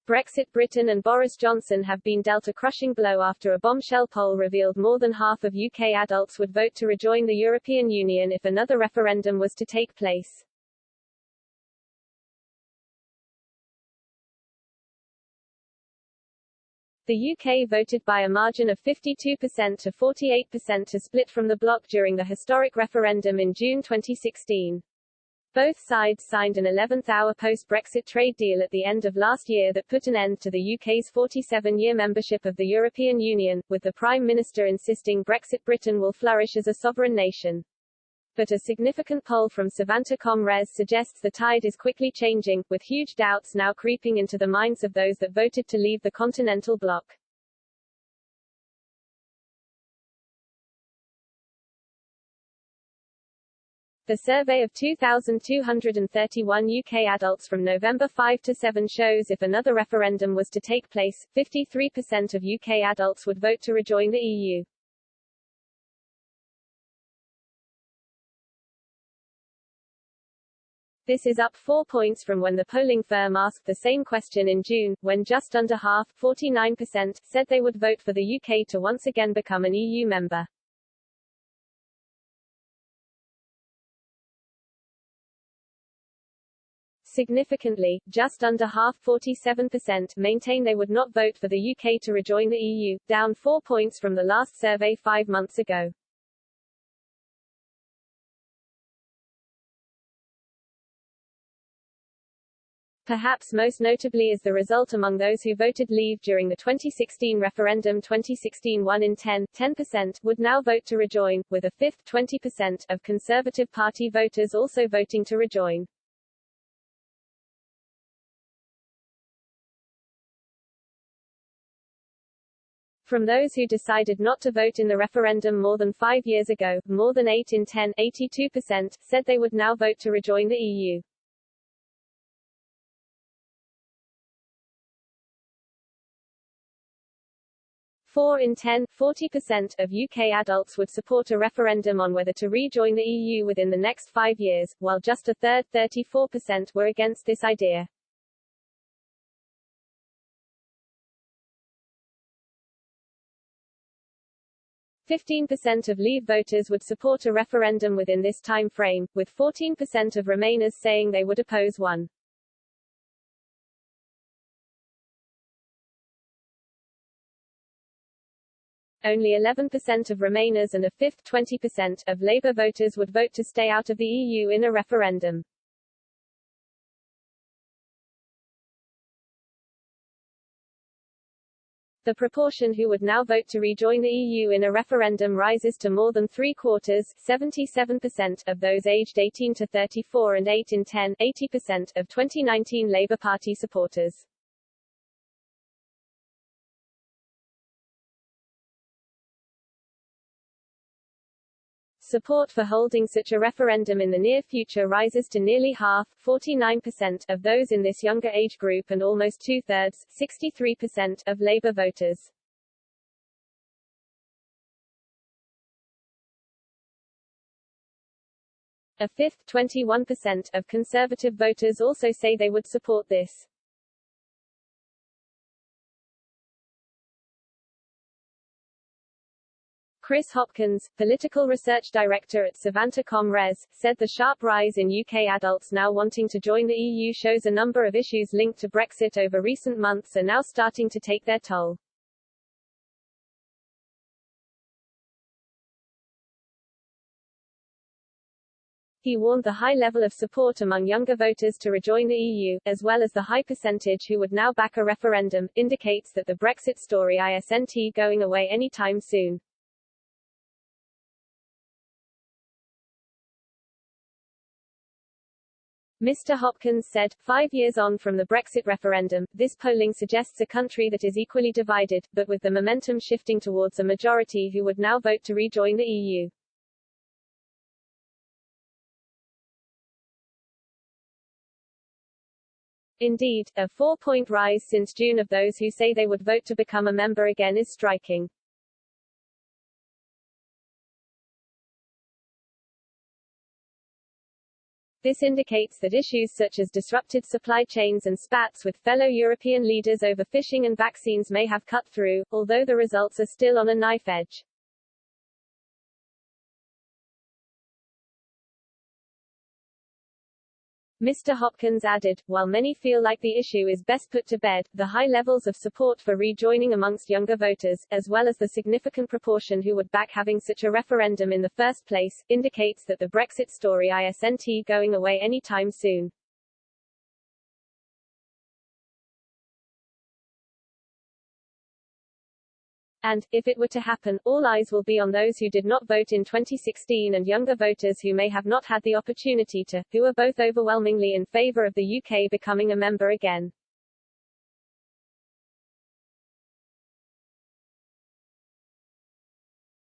Brexit. Britain and Boris Johnson have been dealt a crushing blow after a bombshell poll revealed more than half of UK adults would vote to rejoin the European Union if another referendum was to take place. The UK voted by a margin of 52% to 48% to split from the bloc during the historic referendum in June 2016. Both sides signed an 11th-hour post-Brexit trade deal at the end of last year that put an end to the UK's 47-year membership of the European Union, with the Prime Minister insisting Brexit. Britain will flourish as a sovereign nation. But a significant poll from Savanta.com.res suggests the tide is quickly changing, with huge doubts now creeping into the minds of those that voted to leave the continental bloc. The survey of 2,231 UK adults from November 5 to 7 shows if another referendum was to take place, 53% of UK adults would vote to rejoin the EU. This is up 4 points from when the polling firm asked the same question in June, when just under half, 49%, said they would vote for the UK to once again become an EU member. Significantly, just under half, 47%, maintain they would not vote for the UK to rejoin the EU, down 4 points from the last survey 5 months ago. Perhaps most notably is the result among those who voted Leave during the 2016 referendum. 2016 1 in 10% would now vote to rejoin, with a fifth 20% of Conservative Party voters also voting to rejoin. From those who decided not to vote in the referendum more than 5 years ago, more than 8 in 10, 82%, said they would now vote to rejoin the EU. Four in 10, 40%, of UK adults would support a referendum on whether to rejoin the EU within the next 5 years, while just a third, 34%, were against this idea. %, of Leave voters would support a referendum within this time frame, with 14% of Remainers saying they would oppose one. Only 11% of Remainers and a fifth 20% of Labour voters would vote to stay out of the EU in a referendum. The proportion who would now vote to rejoin the EU in a referendum rises to more than 3/4, 77%, of those aged 18 to 34 and 8 in 10, 80%, of 2019 Labour Party supporters. Support for holding such a referendum in the near future rises to nearly half, 49%, of those in this younger age group and almost two-thirds, 63%, of Labour voters. A fifth, 21%, of Conservative voters also say they would support this. Chris Hopkins, political research director at Savanta.com.res, said the sharp rise in UK adults now wanting to join the EU shows a number of issues linked to Brexit over recent months are now starting to take their toll. He warned the high level of support among younger voters to rejoin the EU, as well as the high percentage who would now back a referendum, indicates that the Brexit story isn't going away anytime soon. Mr. Hopkins said, 5 years on from the Brexit referendum, this polling suggests a country that is equally divided, but with the momentum shifting towards a majority who would now vote to rejoin the EU. Indeed, a 4-point rise since June of those who say they would vote to become a member again is striking. This indicates that issues such as disrupted supply chains and spats with fellow European leaders over fishing and vaccines may have cut through, although the results are still on a knife edge. Mr. Hopkins added, while many feel like the issue is best put to bed, the high levels of support for rejoining amongst younger voters, as well as the significant proportion who would back having such a referendum in the first place, indicates that the Brexit story isn't going away anytime soon. And, if it were to happen, all eyes will be on those who did not vote in 2016 and younger voters who may have not had the opportunity to, who are both overwhelmingly in favour of the UK becoming a member again.